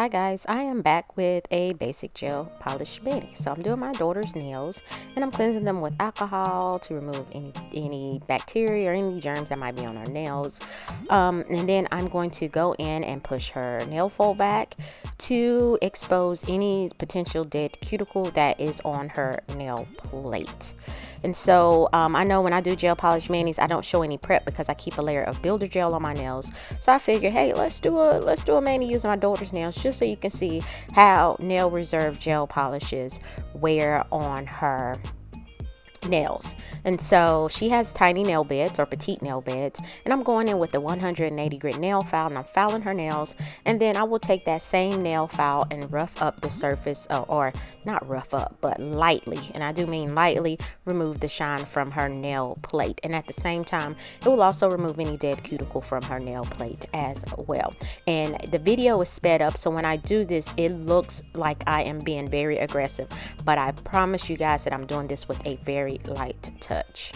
Hi guys, I am back with a basic gel polish mani. So I'm doing my daughter's nails and I'm cleansing them with alcohol to remove any bacteria or any germs that might be on her nails. And then I'm going to go in and push her nail file back to expose any potential dead cuticle that is on her nail plate. And so I know when I do gel polish manis, I don't show any prep because I keep a layer of builder gel on my nails. So I figured, hey, let's do a mani using my daughter's nails just so you can see how nail reserve gel polishes wear on her nails. And so she has tiny nail beds or petite nail beds, and I'm going in with the 180 grit nail file and I'm filing her nails, and then I will take that same nail file and rough up the surface, or not rough up but lightly, and I do mean lightly, remove the shine from her nail plate. And at the same time it will also remove any dead cuticle from her nail plate as well. And the video is sped up, so when I do this it looks like I am being very aggressive, but I promise you guys that I'm doing this with a very light touch.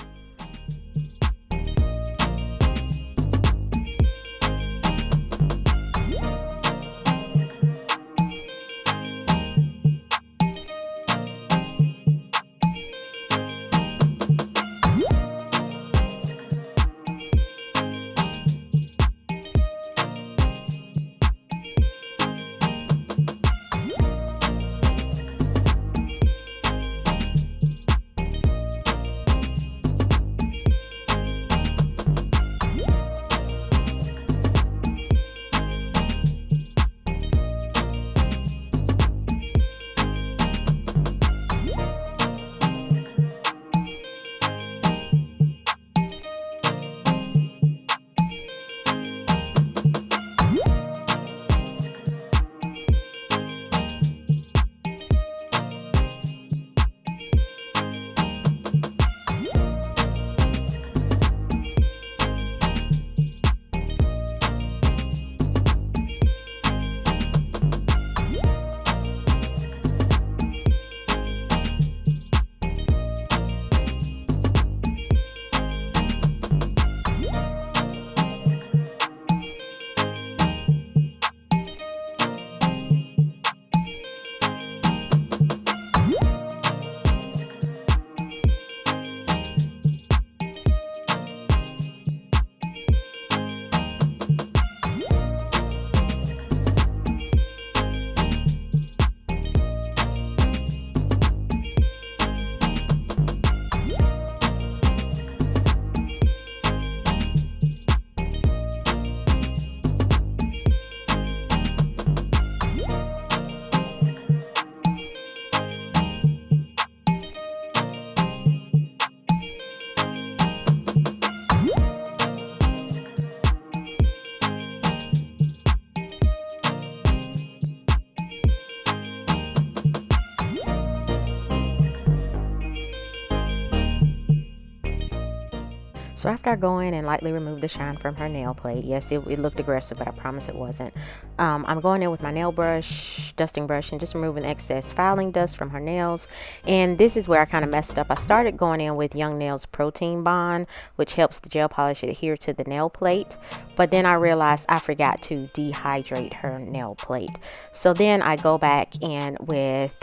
So after I go in and lightly remove the shine from her nail plate, yes, it looked aggressive, but I promise it wasn't. I'm going in with my nail brush, dusting brush, and just removing excess filing dust from her nails. And this is where I kind of messed up. I started going in with Young Nails Protein Bond, which helps the gel polish adhere to the nail plate. But then I realized I forgot to dehydrate her nail plate. So then I go back in with...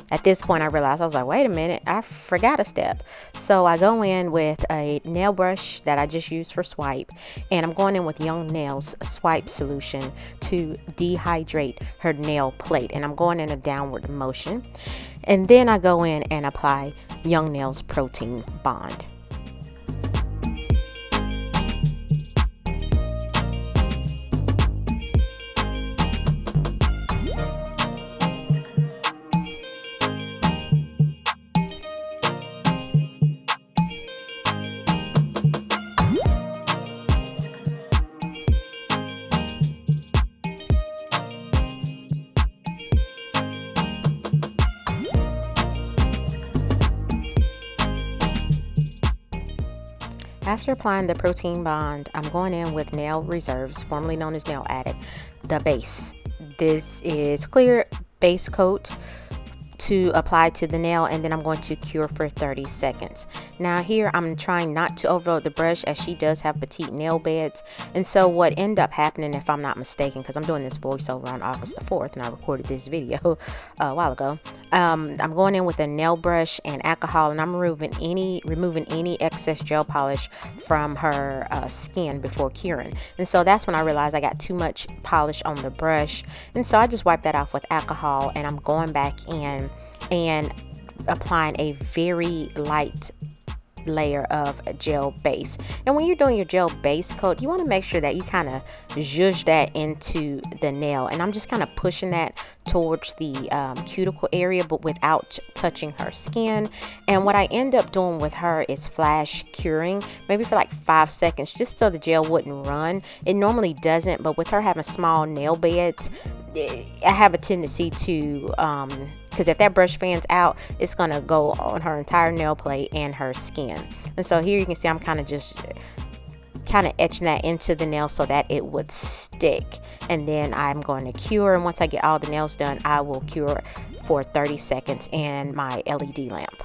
At this point I realized, I was like, wait a minute, I forgot a step. So I go in with a nail brush that I just used for swipe, and I'm going in with Young Nails swipe solution to dehydrate her nail plate, and I'm going in a downward motion. And then I go in and apply Young Nails Protein Bond. After applying the protein bond, I'm going in with Nail Reserves, formerly known as Nail Addict, the base. This is clear base coat to apply to the nail, and then I'm going to cure for 30 seconds. Now here I'm trying not to overload the brush, as she does have petite nail beds. And so what ended up happening, if I'm not mistaken, because I'm doing this voiceover on August the 4th and I recorded this video a while ago, I'm going in with a nail brush and alcohol, and I'm removing any excess gel polish from her skin before curing. And so that's when I realized I got too much polish on the brush, and so I just wiped that off with alcohol, and I'm going back in and applying a very light layer of gel base. And when you're doing your gel base coat, you want to make sure that you kind of zhuzh that into the nail, and I'm just kind of pushing that towards the cuticle area, but without touching her skin. And what I end up doing with her is flash curing, maybe for like 5 seconds, just so the gel wouldn't run. It normally doesn't, but with her having small nail beds, I have a tendency to because if that brush fans out, it's gonna go on her entire nail plate and her skin. And so here you can see I'm kind of etching that into the nail so that it would stick. And then I'm going to cure, and once I get all the nails done, I will cure for 30 seconds in my LED lamp.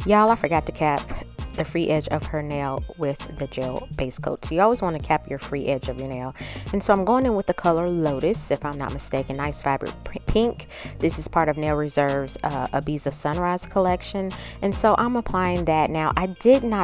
Y'all, I forgot to cap the free edge of her nail with the gel base coat. So you always want to cap your free edge of your nail. And so I'm going in with the color Lotus, if I'm not mistaken, nice vibrant pink. This is part of Nail Reserve's Ibiza Sunrise Collection. And so I'm applying that. Now I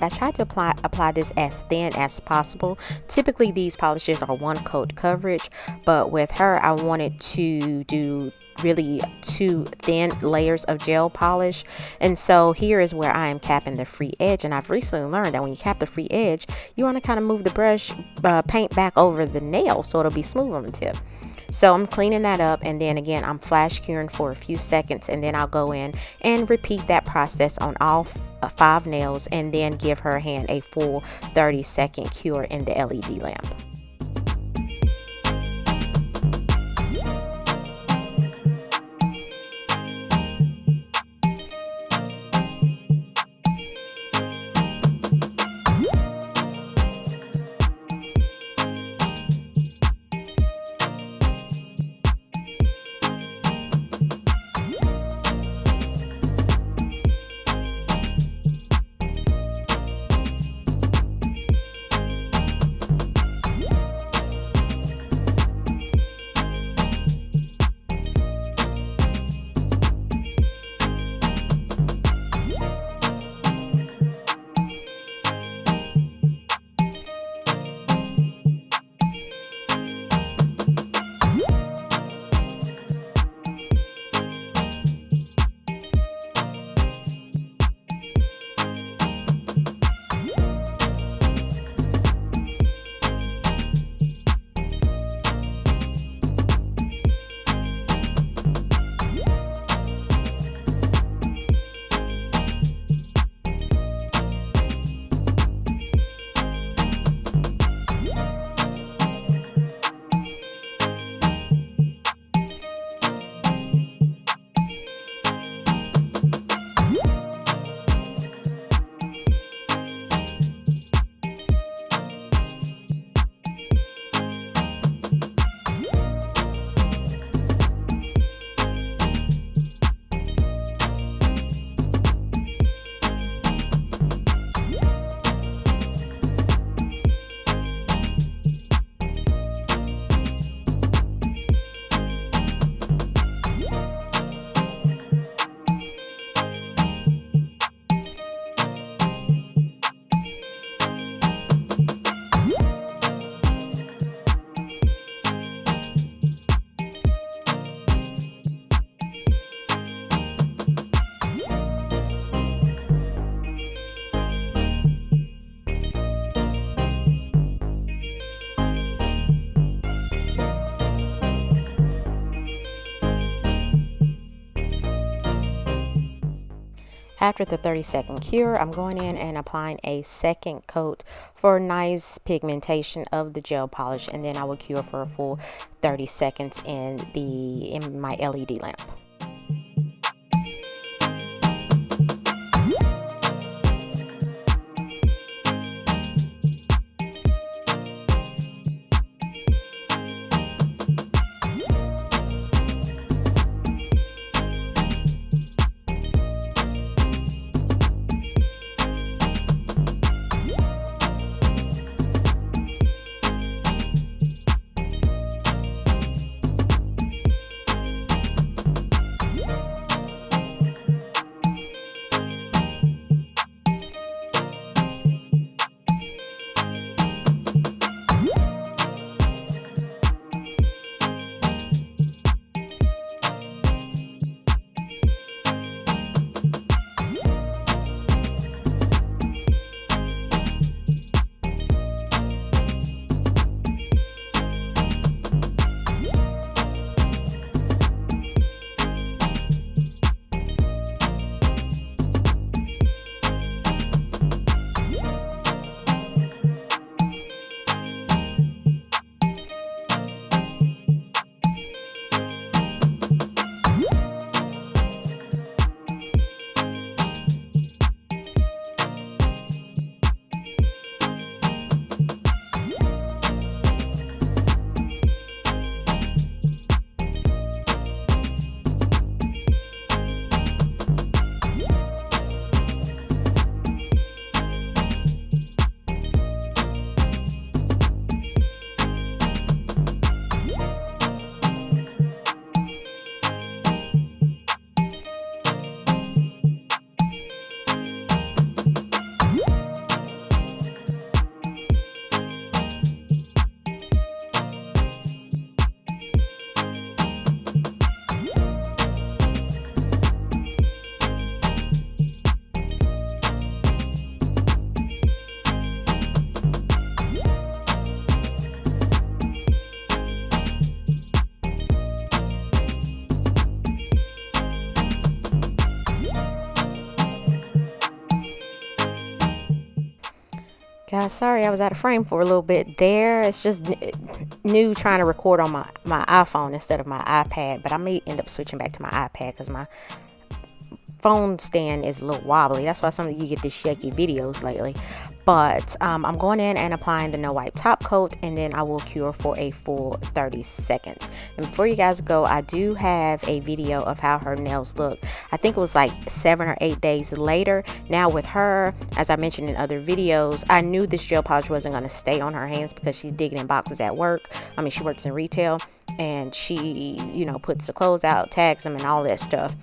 tried to apply this as thin as possible. Typically these polishes are one coat coverage, but with her I wanted to do really 2 thin layers of gel polish. And so here is where I am capping the free edge, and I've recently learned that when you cap the free edge, you want to kind of move the brush paint back over the nail so it'll be smooth on the tip. So I'm cleaning that up, and then again I'm flash curing for a few seconds, and then I'll go in and repeat that process on all 5 nails, and then give her hand a full 30-second cure in the LED lamp. after the 30-second cure, I'm going in and applying a second coat for nice pigmentation of the gel polish, and then I will cure for a full 30 seconds in my LED lamp. Guys, sorry I was out of frame for a little bit there. It's just new trying to record on my iPhone instead of my iPad, but I may end up switching back to my iPad because my phone stand is a little wobbly. That's why some of you get these shaky videos lately. But I'm going in and applying the no wipe top coat, and then I will cure for a full 30 seconds. And before you guys go, I do have a video of how her nails look. I think it was like 7 or 8 days later. Now with her, as I mentioned in other videos, I knew this gel polish wasn't going to stay on her hands because she's digging in boxes at work. I mean, she works in retail, and she, you know, puts the clothes out, tags them, and all that stuff.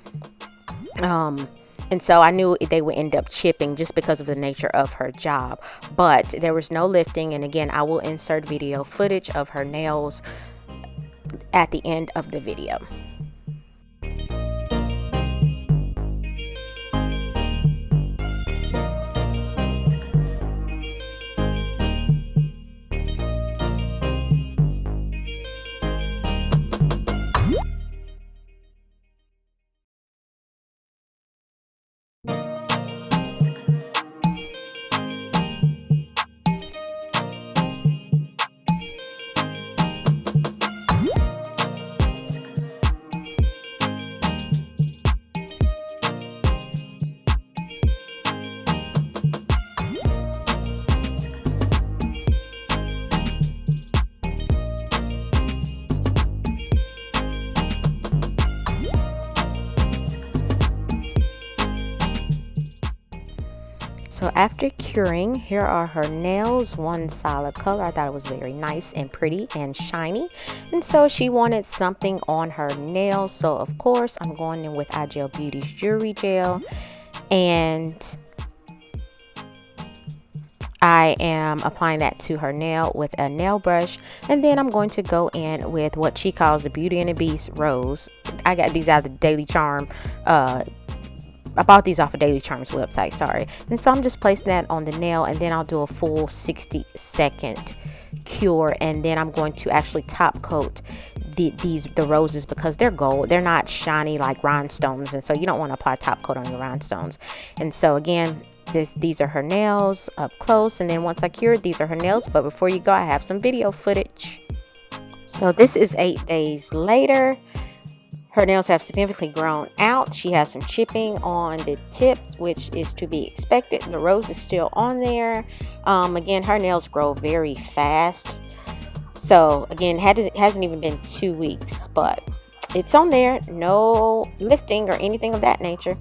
And so I knew they would end up chipping just because of the nature of her job, but there was no lifting. And again, I will insert video footage of her nails at the end of the video. So after curing, here are her nails, one solid color. I thought it was very nice and pretty and shiny. And so she wanted something on her nails. So of course, I'm going in with iGel Beauty's Jewelry Gel. And I am applying that to her nail with a nail brush. And then I'm going to go in with what she calls the Beauty and the Beast Rose. I got these out of the Daily Charm I bought these off of Daily Charm's website, sorry. And so I'm just placing that on the nail, and then I'll do a full 60-second cure, and then I'm going to actually top coat the roses because they're gold. They're not shiny like rhinestones, and so you don't want to apply top coat on your rhinestones. And so again, these are her nails up close, and then once I cured, these are her nails. But before you go, I have some video footage. So this is 8 days later. Her nails have significantly grown out. She has some chipping on the tips, which is to be expected. The rose is still on there. Again, her nails grow very fast. So again, it hasn't even been 2 weeks, but it's on there. No lifting or anything of that nature.